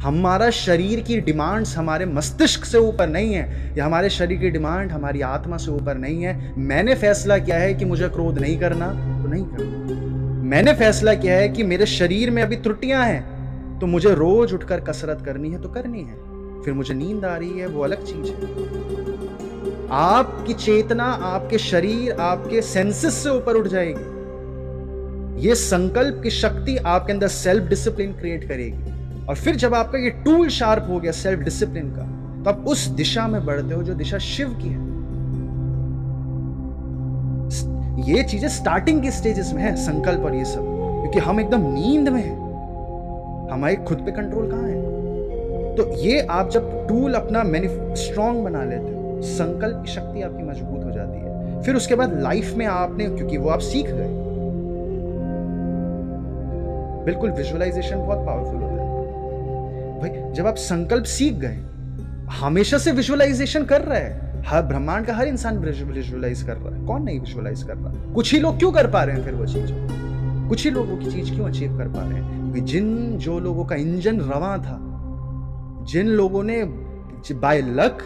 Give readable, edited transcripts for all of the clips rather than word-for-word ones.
हमारा शरीर की डिमांड्स हमारे मस्तिष्क से ऊपर नहीं है, या हमारे शरीर की डिमांड हमारी आत्मा से ऊपर नहीं है। मैंने फैसला किया है कि मुझे क्रोध नहीं करना, तो नहीं करना। मैंने फैसला किया है कि मेरे शरीर में अभी त्रुटियां हैं, तो मुझे रोज उठकर कसरत करनी है, तो करनी है। फिर मुझे नींद आ रही है, वो अलग चीज है। आपकी चेतना, आपके शरीर, आपके सेंसेस से ऊपर उठ जाएगी। ये संकल्प की शक्ति आपके अंदर सेल्फ डिसिप्लिन क्रिएट करेगी। और फिर जब आपका ये टूल शार्प हो गया सेल्फ डिसिप्लिन का, तो आप उस दिशा में बढ़ते हो जो दिशा शिव की है। ये चीजें स्टार्टिंग के स्टेजेस में है, संकल्प और ये सब, क्योंकि हम एकदम नींद में हैं, हमारे खुद पे कंट्रोल कहां है। तो ये आप जब टूल अपना स्ट्रॉन्ग बना लेते हो, संकल्प की शक्ति आपकी मजबूत हो जाती है। फिर उसके बाद लाइफ में आपने, क्योंकि वो आप सीख गए, बिल्कुल विजुअलाइजेशन बहुत पावरफुल होता है भाई। जब आप संकल्प सीख गए, हमेशा से विजुअलाइजेशन कर रहा है, हर ब्रह्मांड का हर इंसान विजुअलाइज कर रहा है। कौन नहीं विजुअलाइज कर रहा? कुछ ही लोग क्यों कर पा रहे हैं फिर वो चीज? कुछ ही लोगों की चीज क्यों अचीव कर पा रहे हैं? क्योंकि जो लोगों का इंजन रवां था, जिन लोगों ने बाय लक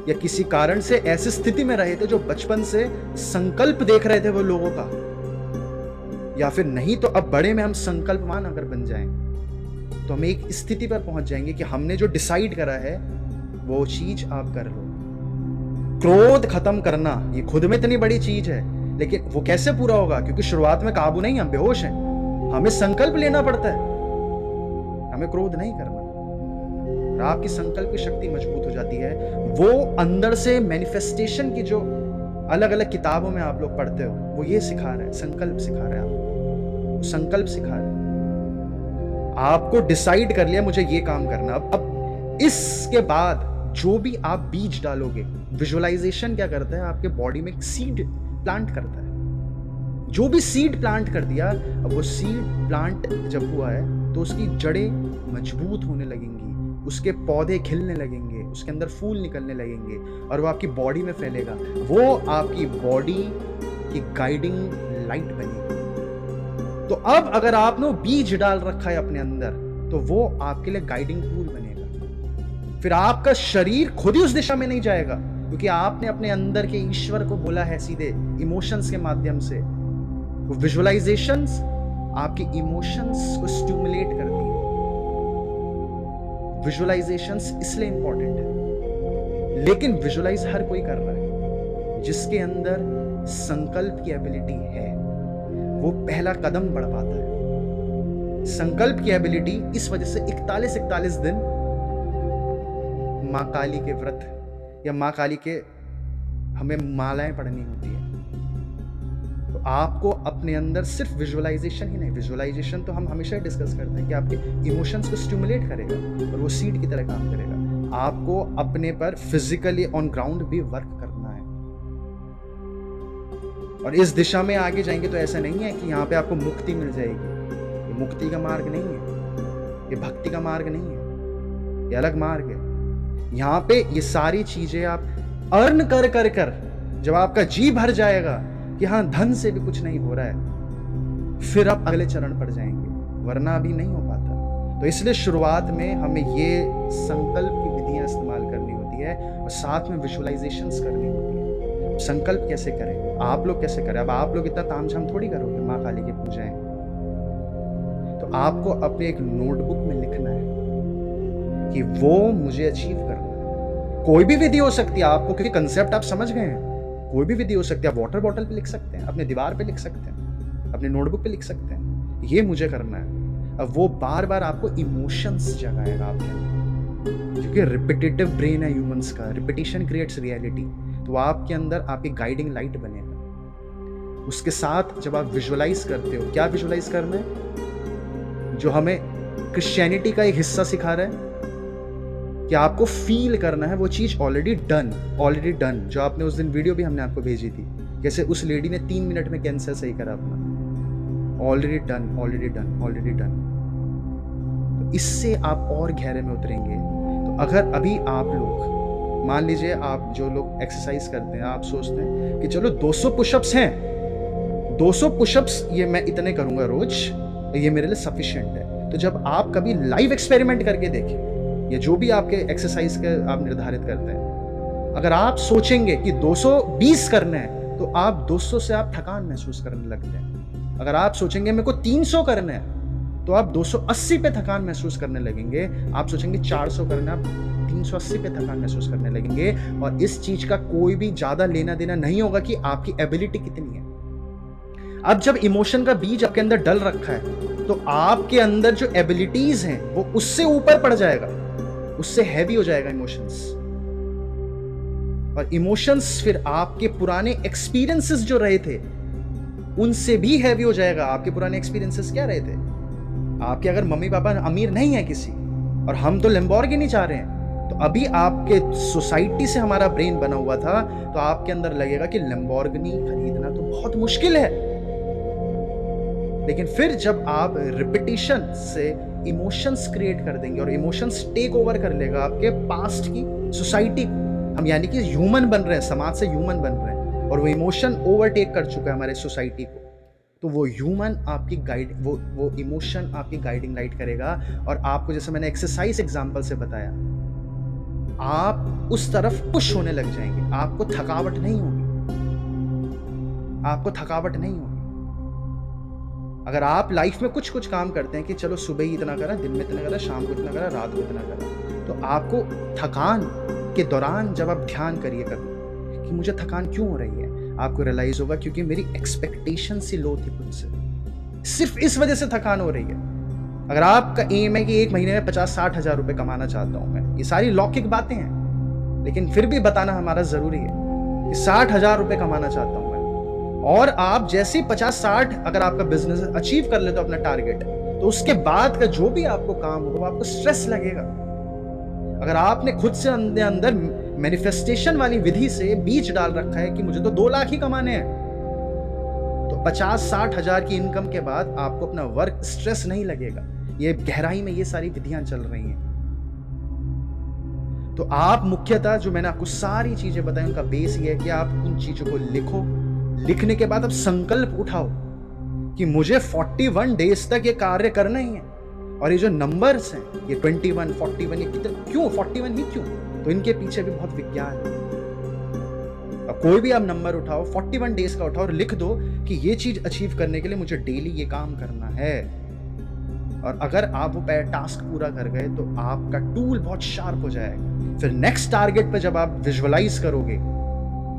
या किसी कारण से ऐसी स्थिति में रहे थे, जो बचपन से संकल्प देख रहे थे वो लोगों का, या फिर नहीं तो अब बड़े में हम संकल्पवान अगर बन जाएं, तो हम एक स्थिति पर पहुंच जाएंगे कि हमने जो डिसाइड करा है वो चीज आप कर लो। क्रोध खत्म करना ये खुद में इतनी बड़ी चीज है, लेकिन वो कैसे पूरा होगा? क्योंकि शुरुआत में काबू नहीं, हम बेहोश हैं, हमें संकल्प लेना पड़ता है, हमें क्रोध नहीं करना। और आपकी संकल्प की शक्ति मजबूत हो जाती है। वो अंदर से मैनिफेस्टेशन की जो अलग अलग किताबों में आप लोग पढ़ते हो, वो ये सिखा रहे हैं, संकल्प सिखा रहे हैं आपको, संकल्प सिखा रहे हैं। आपको डिसाइड कर लिया मुझे ये काम करना। अब इसके बाद जो भी आप बीज डालोगे, विजुअलाइजेशन क्या करता है, आपके बॉडी में एक सीड प्लांट करता है। जो भी सीड प्लांट कर दिया, अब वो सीड प्लांट जब हुआ है तो उसकी जड़ें मजबूत होने लगेंगी, उसके पौधे खिलने लगेंगे, उसके अंदर फूल निकलने लगेंगे, और वो आपकी बॉडी में फैलेगा। वो आपकी बॉडी की गाइडिंग लाइट बनेगी। तो अब अगर आपने बीज डाल रखा है अपने अंदर, तो वो आपके लिए गाइडिंग टूल बनेगा। फिर आपका शरीर खुद ही उस दिशा में नहीं जाएगा, क्योंकि आपने अपने अंदर के ईश्वर को बोला है सीधे इमोशंस के माध्यम से। विजुअलाइजेशंस आपके इमोशंस को स्टिमुलेट करती है। विजुअलाइजेशंस इसलिए इंपॉर्टेंट है, लेकिन विजुअलाइज हर कोई कर रहा है। जिसके अंदर संकल्प की एबिलिटी है, वो पहला कदम बढ़ पाता है। संकल्प की एबिलिटी इस वजह से 41 दिन मां काली के व्रत या मां काली के हमें मालाएं पढ़नी होती है। तो आपको अपने अंदर सिर्फ विजुअलाइजेशन ही नहीं, विजुअलाइजेशन तो हम हमेशा डिस्कस करते हैं कि आपके इमोशंस को स्टिमुलेट करेगा और वो सीड की तरह काम करेगा। आपको अपने पर फिजिकली ऑन ग्राउंड भी वर्क करना है, और इस दिशा में आगे जाएंगे तो ऐसा नहीं है कि यहाँ पे आपको मुक्ति मिल जाएगी। ये मुक्ति का मार्ग नहीं है, ये भक्ति का मार्ग नहीं है, ये अलग मार्ग है। यहाँ पे ये सारी चीजें आप अर्न कर जब आपका जी भर जाएगा कि हाँ धन से भी कुछ नहीं हो रहा है, फिर आप अगले चरण पर जाएंगे, वरना अभी नहीं हो पाता। तो इसलिए शुरुआत में हमें ये संकल्प की विधियां इस्तेमाल करनी होती है, और साथ में विजुअलाइजेशंस करनी होती है। संकल्प कैसे करें, आप लोग कैसे करें? अब आप लोग इतना तामझाम थोड़ी करोगे माँ काली की पूजाएं। तो आपको अपने एक नोटबुक में लिखना है कि वो मुझे अचीव करना है। कोई भी विधि हो सकती है आपको, क्योंकि कंसेप्ट आप समझ गए हैं। कोई भी विधि हो सकती है। आप वाटर बॉटल पे लिख सकते हैं, अपने दीवार पे लिख सकते हैं, अपने नोटबुक पे लिख सकते हैं, ये मुझे करना है। अब वो बार बार आपको इमोशंस जगाएगा आपके अंदर, क्योंकि रिपीटेटिव ब्रेन है ह्यूमंस का, रिपीटिशन क्रिएट्स रियलिटी। तो आपके अंदर आपकी गाइडिंग लाइट बनेगा। उसके साथ जब आप विजुअलाइज करते हो, क्या विजुअलाइज करना है? जो हमें क्रिश्चियनिटी का एक हिस्सा सिखा रहा है कि आपको फील करना है वो चीज ऑलरेडी डन। जो आपने उस दिन वीडियो भी हमने आपको भेजी थी, जैसे उस लेडी ने 3 मिनट में कैंसर सही करा अपना, ऑलरेडी डन। तो इससे आप और गहरे में उतरेंगे। तो अगर अभी आप लोग, मान लीजिए आप जो लोग एक्सरसाइज करते हैं, आप सोचते हैं कि चलो 200 पुशअप्स हैं, 200 पुशअप्स ये मैं इतने करूंगा रोज, ये मेरे लिए सफिशिएंट है। तो जब आप कभी लाइव एक्सपेरिमेंट करके देखें, या जो भी आपके एक्सरसाइज के आप निर्धारित करते हैं, अगर आप सोचेंगे कि 220 करने हैं तो आप 200 से आप थकान महसूस करने लगते हैं। अगर आप सोचेंगे मेरे को 300 करने हैं तो आप 280 पे थकान महसूस करने लगेंगे। आप सोचेंगे 400 करना, आप 380 पे थकान महसूस करने लगेंगे। और इस चीज का कोई भी ज्यादा लेना देना नहीं होगा कि आपकी एबिलिटी कितनी है। अब जब इमोशन का बीज आपके अंदर डल रखा है तो आपके अंदर जो एबिलिटीज हैं वो उससे ऊपर पड़ जाएगा, उससे हैवी हो जाएगा इमोशंस। और इमोशंस फिर आपके पुराने एक्सपीरियंसेस जो रहे थे उनसे भी हैवी हो जाएगा। आपके पुराने एक्सपीरियंसेस क्या रहे थे? आपके अगर मम्मी पापा अमीर नहीं है किसी, और हम तो लैम्बोर्गिनी चाह रहे हैं, तो अभी आपके सोसाइटी से हमारा ब्रेन बना हुआ था, तो आपके अंदर लगेगा कि लैम्बोर्गिनी खरीदना तो बहुत मुश्किल है। लेकिन फिर जब आप रिपीटिशन से इमोशंस क्रिएट कर देंगे और इमोशंस टेक ओवर कर लेगा आपके पास्ट की सोसाइटी को, हम यानी कि ह्यूमन बन रहे हैं, समाज से ह्यूमन बन रहे हैं, और वो इमोशन ओवरटेक कर चुका है हमारे सोसाइटी को, तो वो ह्यूमन आपकी गाइड, वो इमोशन आपकी गाइडिंग लाइट करेगा। और आपको, जैसे मैंने एक्सरसाइज एग्जांपल से बताया, आप उस तरफ पुश होने लग जाएंगे। आपको थकावट नहीं होगी, आपको थकावट नहीं होगी। अगर आप लाइफ में कुछ कुछ काम करते हैं कि चलो सुबह ही इतना करा, दिन में इतना करा, शाम को इतना करा, रात को इतना करा, तो आपको थकान के दौरान जब आप ध्यान करिए कभी कि मुझे थकान क्यों हो रही है, आपको रियलाइज होगा क्योंकि मेरी एक्सपेक्टेशन सी लो थी खुद से, सिर्फ इस वजह से थकान हो रही है। अगर आपका एम है कि एक महीने में 50-60 हजार रुपए कमाना चाहता हूं मैं, ये सारी लौकिक बातें हैं, लेकिन फिर भी बताना हमारा जरूरी है कि 60 हजार रुपए कमाना चाहता हूं मैं, और आप जैसे ही 50-60 अगर आपका बिजनेस अचीव कर ले तो अपना टारगेट, तो उसके बाद का जो भी आपको काम होगा आपको स्ट्रेस लगेगा। अगर आपने खुद से अंदर मैनिफेस्टेशन वाली विधि से बीज डाल रखा है कि मुझे तो 2 लाख ही कमाने हैं, तो 50-60 हजार की इनकम के बाद आपको अपना वर्क स्ट्रेस नहीं लगेगा। ये गहराई में ये सारी विधियां चल रही हैं। तो आप मुख्यतः जो मैंने आपको सारी चीजें बताई उनका बेस ये है कि आप उन चीजों को लिखो। लिखने के बाद अब संकल्प उठाओ कि मुझे 41 डेज तक ये कार्य करना ही है। और ये जो नंबर्स हैं, ये 21, 41, ये कितने, क्यों 41 ही क्यों? तो इनके पीछे भी बहुत विज्ञान है। अब कोई भी आप नंबर उठाओ, 41 डेज का उठाओ और लिख दो कि ये चीज अचीव करने के लिए मुझे डेली ये काम करना है। और अगर आप वो टास्क पूरा कर गए तो आपका टूल बहुत शार्प हो जाएगा। फिर नेक्स्ट टारगेट पे जब आप विजुअलाइज करोगे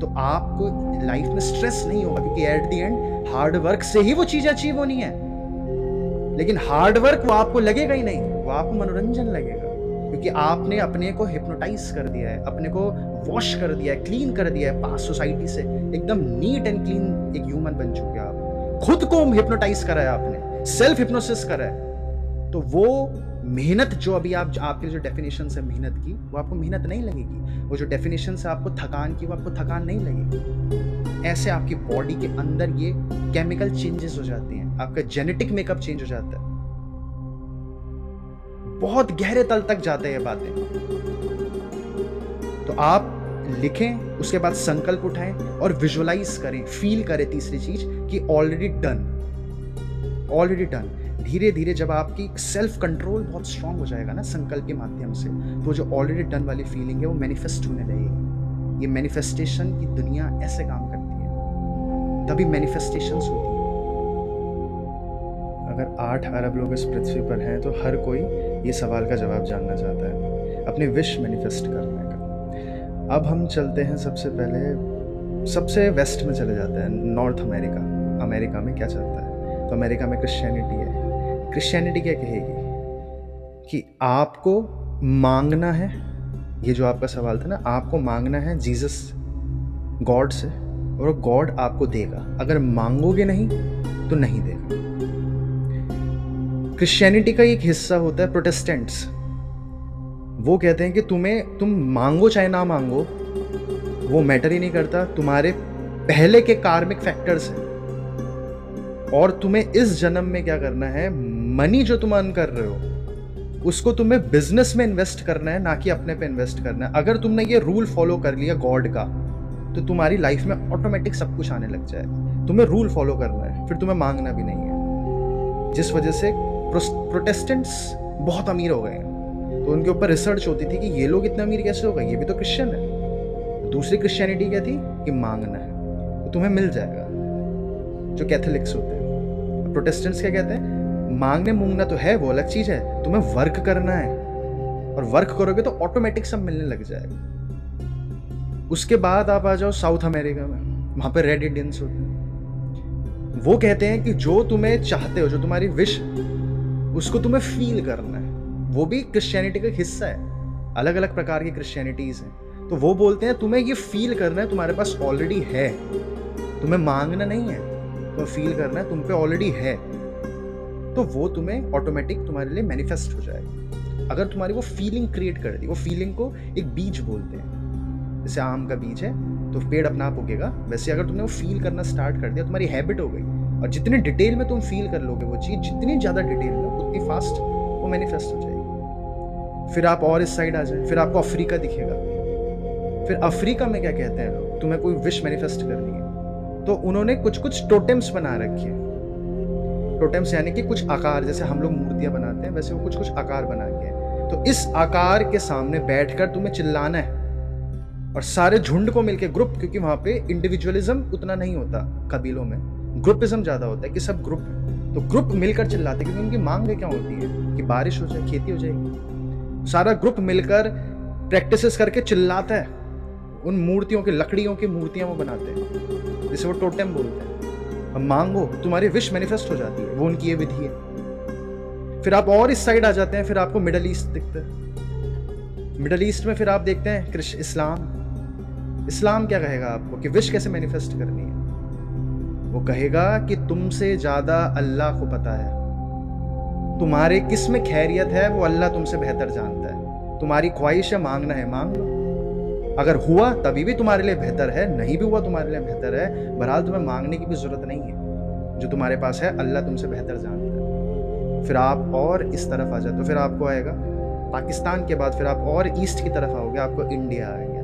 तो आपको लाइफ में स्ट्रेस नहीं होगा, क्योंकि at the end hard work से ही वो चीज अचीव होनी है। लेकिन हार्ड वर्क वो आपको लगेगा ही नहीं, वो आपको मनोरंजन लगेगा, क्योंकि आपने अपने को हिप्नोटाइज कर दिया है, अपने को वॉश कर दिया है, क्लीन कर दिया है पास सोसाइटी से, एकदम नीट एंड क्लीन एक ह्यूमन बन चुके हैं आप। खुद को हिप्नोटाइज करा है आपने, सेल्फ हिप्नोसिस करा है। तो वो मेहनत जो अभी आपके जो डेफिनेशन है मेहनत की, वो आपको मेहनत नहीं लगेगी। वो जो डेफिनेशन है आपको थकान की, वो आपको थकान नहीं लगेगी। ऐसे आपकी बॉडी के अंदर ये केमिकल चेंजेस हो जाते हैं, आपका जेनेटिक मेकअप चेंज हो जाता है, बहुत गहरे तल तक जाते हैं ये बातें। तो आप लिखें, उसके बाद संकल्प उठाएं और विजुअलाइज करें, फील करें। तीसरी चीज कि ऑलरेडी डन, ऑलरेडी डन। धीरे धीरे जब आपकी सेल्फ कंट्रोल बहुत स्ट्रांग हो जाएगा ना संकल्प के माध्यम से, तो जो ऑलरेडी डन वाली फीलिंग है वो मैनिफेस्ट होने लगेगी। ये मैनिफेस्टेशन की दुनिया ऐसे काम करती है, तभी मैनिफेस्टेशंस होती है। अगर 8 अरब लोग इस पृथ्वी पर हैं तो हर कोई ये सवाल का जवाब जानना चाहता है, अपने विश मैनिफेस्ट करने का। अब हम चलते हैं सबसे पहले सबसे वेस्ट में चले जाते हैं, नॉर्थ अमेरिका। अमेरिका में क्या चलता है? तो अमेरिका में क्रिश्चियनिटी है। क्रिश्चियनिटी क्या कहेगी कि आपको मांगना है, ये जो आपका सवाल था ना, आपको मांगना है जीसस गॉड से, और गॉड आपको देगा। अगर मांगोगे नहीं तो नहीं देगा। क्रिश्चियनिटी का एक हिस्सा होता है प्रोटेस्टेंट्स। वो कहते हैं कि तुम मांगो चाहे ना मांगो, वो मैटर ही नहीं करता, तुम्हारे पहले के कार्मिक फैक्टर्स हैं, और तुम्हें इस जन्म में क्या करना है, मनी जो तुम अर्न कर रहे हो उसको तुम्हें बिजनेस में इन्वेस्ट करना है, ना कि अपने पे इन्वेस्ट करना है। अगर तुमने ये रूल फॉलो कर लिया गॉड का, तो तुम्हारी लाइफ में ऑटोमेटिक सब कुछ आने लग जाएगा। तुम्हें रूल फॉलो करना है, फिर तुम्हें मांगना भी नहीं है। जिस वजह से प्रोटेस्टेंट्स बहुत अमीर हो गए हैं, तो उनके ऊपर रिसर्च होती थी कि ये लोग इतने अमीर कैसे हो गए, ये भी तो क्रिश्चियन है। दूसरी क्रिश्चियनिटी क्या थी कि मांगना है तो तुम्हें मिल जाएगा, जो कैथोलिक्स होते हैं। प्रोटेस्टेंट्स क्या कहते हैं, मांगने मूंगना तो है, वो अलग चीज है, तुम्हें वर्क करना है, और वर्क करोगे तो ऑटोमेटिक सब मिलने लग जाएगा। उसके बाद आप आ जाओ साउथ अमेरिका में, वहां पे रेड इंडियंस होते हैं। वो कहते हैं कि जो तुम्हें चाहते हो, जो तुम्हारी विश, उसको तुम्हें फील करना है। वो भी क्रिश्चियनिटी का हिस्सा है, अलग अलग प्रकार की क्रिश्चियनिटीज हैं। तो वो बोलते हैं तुम्हें ये फील करना है, तुम्हारे पास ऑलरेडी है, तुम्हें मांगना नहीं है, तुम्हें फील करना है, तुम पे ऑलरेडी है, तो वो तुम्हें ऑटोमेटिक तुम्हारे लिए मैनिफेस्ट हो जाएगा। अगर तुम्हारी वो फीलिंग क्रिएट कर दी, वो फीलिंग को एक बीज बोलते हैं, जैसे आम का बीज है तो पेड़ अपना आप उगेगा, वैसे अगर तुमने वो फील करना स्टार्ट कर दिया, तुम्हारी हैबिट हो गई, और जितने डिटेल में तुम फील कर लोगे वो चीज, जितनी ज्यादा डिटेल में, उतनी फास्ट वो मैनिफेस्ट हो जाएगी। फिर आप और इस साइड आ जाए, फिर आपको अफ्रीका दिखेगा। फिर अफ्रीका में क्या कहते हैं लोग, तुम्हें कोई विश मैनिफेस्ट करनी है तो उन्होंने कुछ कुछ टोटेम्स बना रखे हैं। टोटेम्स यानी कि कुछ आकार, जैसे हम लोग मूर्तियां बनाते हैं वैसे वो कुछ कुछ आकार बना के हैं। तो इस आकार के सामने बैठकर तुम्हें चिल्लाना है, और सारे झुंड को मिलके, ग्रुप, क्योंकि वहां पे इंडिविजुअलिज्म उतना नहीं होता कबीलों में, ग्रुपिज्म ज्यादा होता है कि सब ग्रुप है, तो ग्रुप मिलकर चिल्लाते, क्योंकि उनकी मांग क्या होती है कि बारिश हो जाए, खेती हो जाएगी। सारा ग्रुप मिलकर प्रैक्टिसेस करके चिल्लाता है, उन मूर्तियों की, लकड़ियों की मूर्तियां वो बनाते हैं, जिसे वो टोटेम बोलते हैं। अब मांगो, तुम्हारी विश मैनिफेस्ट हो जाती है, वो उनकी ये विधि है। फिर आप और इस साइड आ जाते हैं, फिर आपको मिडल ईस्ट दिखता है। मिडल ईस्ट में फिर आप देखते हैं इस्लाम। इस्लाम क्या कहेगा आपको कि विश कैसे मैनिफेस्ट करनी है? वो कहेगा कि तुमसे ज्यादा अल्लाह को पता है, तुम्हारे किस में खैरियत है वो अल्लाह तुमसे बेहतर जानता है। तुम्हारी ख्वाहिश है मांगना है, मांग लो, अगर हुआ तभी भी तुम्हारे लिए बेहतर है, नहीं भी हुआ तुम्हारे लिए बेहतर है, बहरहाल तुम्हें मांगने की भी जरूरत नहीं है, जो तुम्हारे पास है अल्लाह तुमसे बेहतर जानता है। फिर आप और इस तरफ आ जाए तो फिर आपको आएगा पाकिस्तान के बाद, फिर आप और ईस्ट की तरफ आओगे, आपको इंडिया आ गया।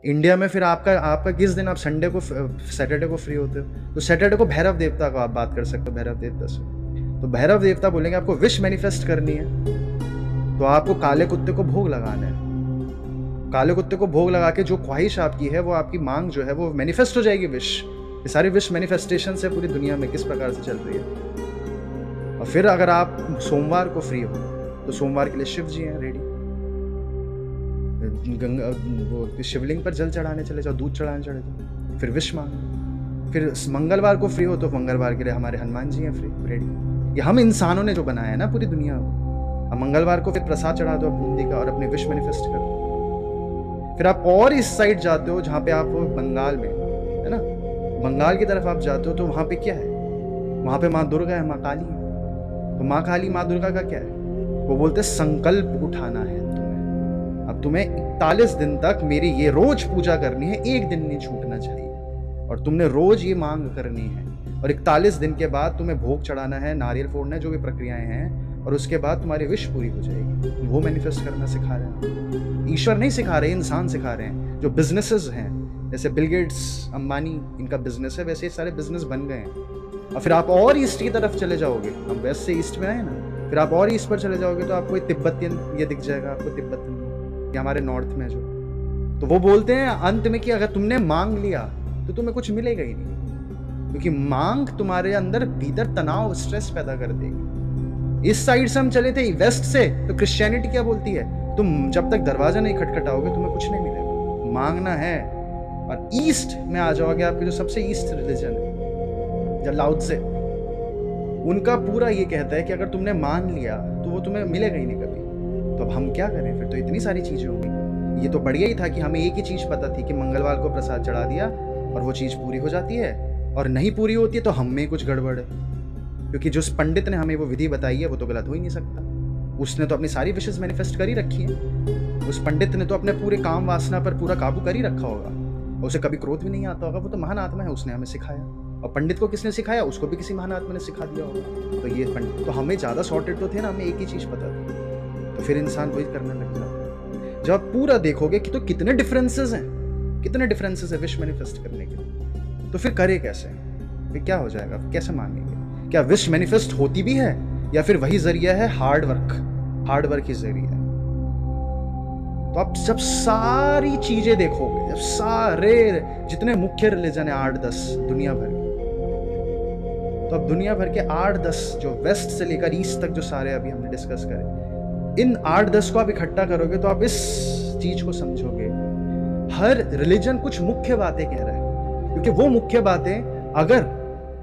इंडिया में फिर आपका किस दिन, आप संडे को, सैटरडे को फ्री होते हो, तो सैटरडे को भैरव देवता को आप बात कर सकते हो, भैरव देवता से। तो भैरव देवता बोलेंगे आपको विश मैनिफेस्ट करनी है तो आपको काले कुत्ते को भोग लगाना है। काले कुत्ते को भोग लगा के जो ख्वाहिश आपकी है, वो आपकी मांग जो है वो मैनिफेस्ट हो जाएगी। विश, ये सारी विश मैनिफेस्टेशन से पूरी दुनिया में किस प्रकार से चल रही है। और फिर अगर आप सोमवार को फ्री हो तो सोमवार के लिए शिव जी हैं रेडी, गंगा, वो शिवलिंग पर जल चढ़ाने चले जाओ, दूध चढ़ाने चले जाओ, फिर विश मांगो। फिर मंगलवार को फ्री हो तो मंगलवार के लिए हमारे हनुमान जी हैं फ्री, रेडी। ये हम इंसानों ने जो बनाया है ना पूरी दुनिया को। अब मंगलवार को फिर प्रसाद चढ़ा दो बूंदी का और अपनी विश मैनिफेस्ट करो। फिर आप और इस साइड जाते हो जहाँ पे आप बंगाल में, है ना, बंगाल की तरफ आप जाते हो तो वहाँ पे क्या है, वहाँ पे माँ दुर्गा है, माँ काली है। तो माँ काली, माँ दुर्गा का क्या है, वो बोलते हैं संकल्प उठाना है तुम्हें। अब तुम्हें 41 दिन तक मेरी ये रोज पूजा करनी है, एक दिन नहीं छूटना चाहिए, और तुमने रोज ये मांग करनी है, और 41 दिन के बाद तुम्हें भोग चढ़ाना है, नारियल फोड़ना है, जो भी प्रक्रियाएं हैं, और उसके बाद तुम्हारी विश पूरी हो जाएगी। वो मैनिफेस्ट करना सिखा रहे हैं, ईश्वर नहीं सिखा रहे, इंसान सिखा रहे हैं। जो बिजनेसेस हैं, जैसे बिल गेट्स, अंबानी, इनका बिजनेस है, वैसे ही सारे बिजनेस बन गए हैं। और फिर आप और ईस्ट की तरफ चले जाओगे, हम वेस्ट से ईस्ट में आए ना, फिर आप और ईस्ट पर चले जाओगे तो आपको तिब्बतियन ये दिख जाएगा, आपको तिब्बतियन, ये हमारे नॉर्थ में जो, तो वो बोलते हैं अंत में कि अगर तुमने मांग लिया तो तुम्हें कुछ मिलेगा ही नहीं, क्योंकि मांग तुम्हारे अंदर भीतर तनाव, स्ट्रेस पैदा कर देगी। इस साइड से हम चले थे वेस्ट से, तो क्रिश्चियनिटी क्या बोलती है, तुम जब तक दरवाजा नहीं खटखटाओगे तुम्हें कुछ नहीं मिलेगा, मांगना है। और ईस्ट में आ जाओगे, आपके जो सबसे ईस्ट रिलीजन है, जो लाओ त्से, उनका पूरा ये कहता है कि अगर तुमने मान लिया तो वो तुम्हें मिलेगा ही नहीं कभी। तो अब हम क्या करें, फिर तो इतनी सारी चीजें होंगी। ये तो बढ़िया ही था कि हमें एक ही चीज पता थी कि मंगलवार को प्रसाद चढ़ा दिया और वो चीज पूरी हो जाती है, और नहीं पूरी होती है तो हम में कुछ गड़बड़ है, क्योंकि जो पंडित ने हमें वो विधि बताई है वो तो गलत हो ही नहीं सकता। उसने तो अपनी सारी विशेष मैनिफेस्ट कर ही रखी है। उस पंडित ने तो अपने पूरे काम वासना पर पूरा काबू कर ही रखा होगा, और उसे कभी क्रोध भी नहीं आता होगा। वो तो महान आत्मा है, उसने हमें सिखाया। और पंडित को किसने सिखाया, उसको भी किसी महान आत्मा ने सिखा दिया होगा। तो ये पंडित तो हमें ज़्यादा सॉर्टेड तो थे ना, हमें एक ही चीज़ पता थी, तो फिर इंसान वही करने लग जाता है। जब आप पूरा देखोगे कि तो कितने डिफरेंसेस हैं, कितने डिफरेंसेस है विश मैनिफेस्ट करने के, तो फिर करे कैसे, फिर क्या हो जाएगा, कैसे मांगेंगे? क्या विश मैनिफेस्ट होती भी है या फिर वही जरिया है हार्ड वर्क ही जरिया है। तो आप जब सारी चीजें देखोगे, जब सारे जितने मुख्य रिलीजन है 8-10 दुनिया भर के, तो अब दुनिया भर के 8-10 जो वेस्ट से लेकर ईस्ट तक जो सारे अभी हमने डिस्कस करे, इन 8-10 को आप इकट्ठा करोगे तो आप इस चीज को समझोगे। हर रिलीजन कुछ मुख्य बातें कह रहा है, क्योंकि वो मुख्य बातें अगर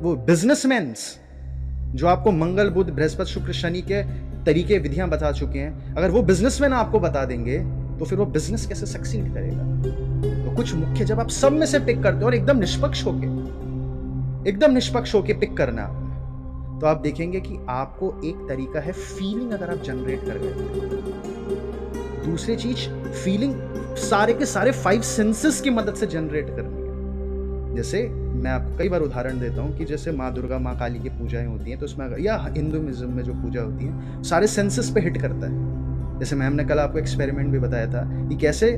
वो बिजनेसमैन्स जो आपको मंगल बुध बृहस्पति शुक्र शनि के तरीके विधियां बता चुके हैं, अगर वो बिजनेसमैन आपको बता देंगे तो फिर वो बिजनेस कैसे सक्सीड करेगा। तो कुछ मुख्य जब आप सब में से पिक करते हो और एकदम निष्पक्ष होके पिक करना आपने, तो आप देखेंगे कि आपको एक तरीका है फीलिंग अगर आप जनरेट कर गए। दूसरी चीज फीलिंग सारे के सारे 5 सेंसेस की मदद से जनरेट करनी है। जैसे मैं आपको कई बार उदाहरण देता हूँ कि जैसे माँ दुर्गा माँ काली की पूजाएं होती हैं, तो उसमें या हिंदुइज्म में जो पूजा होती है सारे सेंसेस पे हिट करता है। जैसे मैम ने कल आपको एक्सपेरिमेंट भी बताया था कि कैसे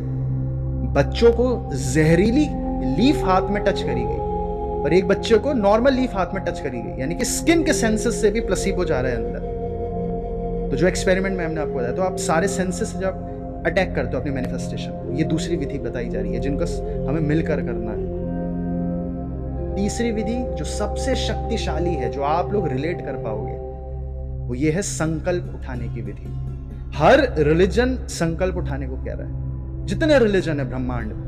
बच्चों को जहरीली लीफ हाथ में टच करी गई और एक बच्चे को नॉर्मल लीफ हाथ में टच करी गई, यानी कि स्किन के सेंसेस से भी प्लेसिबो जा रहा है अंदर। तो जो एक्सपेरिमेंट मैम ने आपको बताया, तो आप सारे सेंसेस जब अटैक करते हो अपने मैनिफेस्टेशन को, ये दूसरी विधि बताई जा रही है जिनको हमें मिलकर करना है। तीसरी विधि जो सबसे शक्तिशाली है, जो आप लोग रिलेट कर पाओगे, वो ये है संकल्प उठाने की विधि। हर रिलीजन संकल्प उठाने को कह रहा है, जितने रिलीजन है ब्रह्मांड में।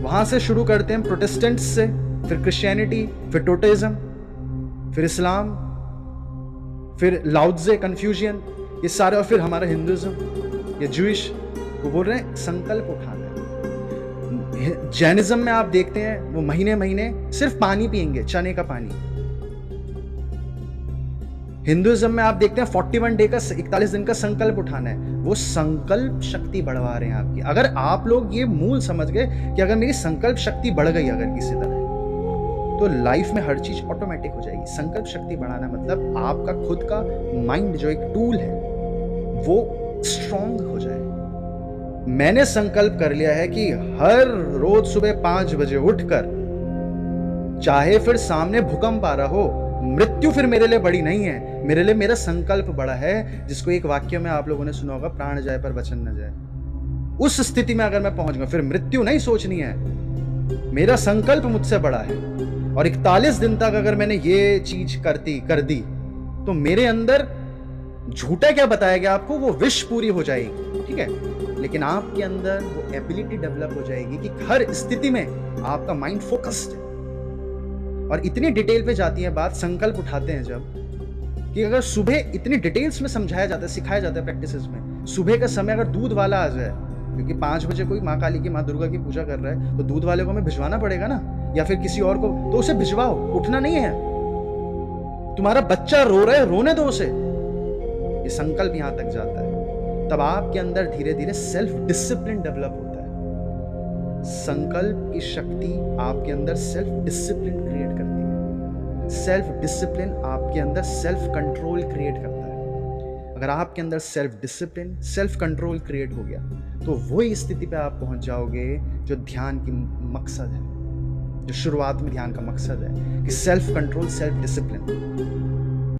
वहां से शुरू करते हैं प्रोटेस्टेंट्स से, फिर क्रिश्चियनिटी, फिर टोटेइज्म, फिर इस्लाम, फिर लाउत्जे, कन्फ्यूशियन, ये सारे, और फिर हमारा हिंदुइज्म, ये ज्यूइश, वो बोल रहे हैं संकल्प उठाना है। जैनिज्म में आप देखते हैं वो महीने महीने सिर्फ पानी पिएंगे, चने का पानी। हिंदुइज्म में आप देखते हैं 41 डे का 41 दिन का संकल्प उठाना है। वो संकल्प शक्ति बढ़वा रहे हैं आपकी। अगर आप लोग ये मूल समझ गए कि अगर मेरी संकल्प शक्ति बढ़ गई अगर किसी तरह, तो लाइफ में हर चीज ऑटोमेटिक हो जाएगी। संकल्प शक्ति बढ़ाना मतलब आपका खुद का माइंड जो एक टूल है वो स्ट्रॉन्ग हो जाए। मैंने संकल्प कर लिया है कि हर रोज सुबह 5 बजे उठकर, चाहे फिर सामने भूकंप आ रहा हो, मृत्यु फिर मेरे लिए बड़ी नहीं है, मेरे लिए मेरा संकल्प बड़ा है, जिसको एक वाक्य में आप लोगों ने सुना होगा, प्राण जाए पर वचन न जाए। उस स्थिति में अगर मैं पहुंच गया, फिर मृत्यु नहीं सोचनी है, मेरा संकल्प मुझसे बड़ा है। और 41 दिन तक अगर मैंने ये चीज कर दी तो मेरे अंदर झूठा क्या बताया गया आपको, वो विश पूरी हो जाएगी, ठीक है। लेकिन आपके अंदर वो एबिलिटी डेवलप हो जाएगी कि हर स्थिति में आपका माइंड फोकस्ड है। और इतनी डिटेल पे जाती है बात, संकल्प उठाते हैं जब, कि अगर सुबह इतनी डिटेल्स में समझाया जाता है, सिखाया जाता है प्रैक्टिसेस में, सुबह का समय अगर दूध वाला आ जाए, क्योंकि 5 बजे कोई माँ काली की, माँ दुर्गा की पूजा कर रहा है, तो दूध वाले को हमें भिजवाना पड़ेगा ना, या फिर किसी और को, तो उसे भिजवाओ, उठना नहीं है। तुम्हारा बच्चा रो रहा है, रोने दो उसे। ये संकल्प यहां तक जाता है, तब आपके अंदर धीरे धीरे सेल्फ डिसिप्लिन डेवलप होता है। संकल्प की शक्ति आपके अंदर सेल्फ डिसिप्लिन क्रिएट करती है। सेल्फ डिसिप्लिन आपके अंदर सेल्फ कंट्रोल क्रिएट करता है। अगर आपके अंदर self discipline, self control create हो गया, तो वही स्थिति पे आप पहुंच जाओगे जो ध्यान की मकसद है, जो शुरुआत में ध्यान का मकसद है, कि सेल्फ कंट्रोल, सेल्फ डिसिप्लिन।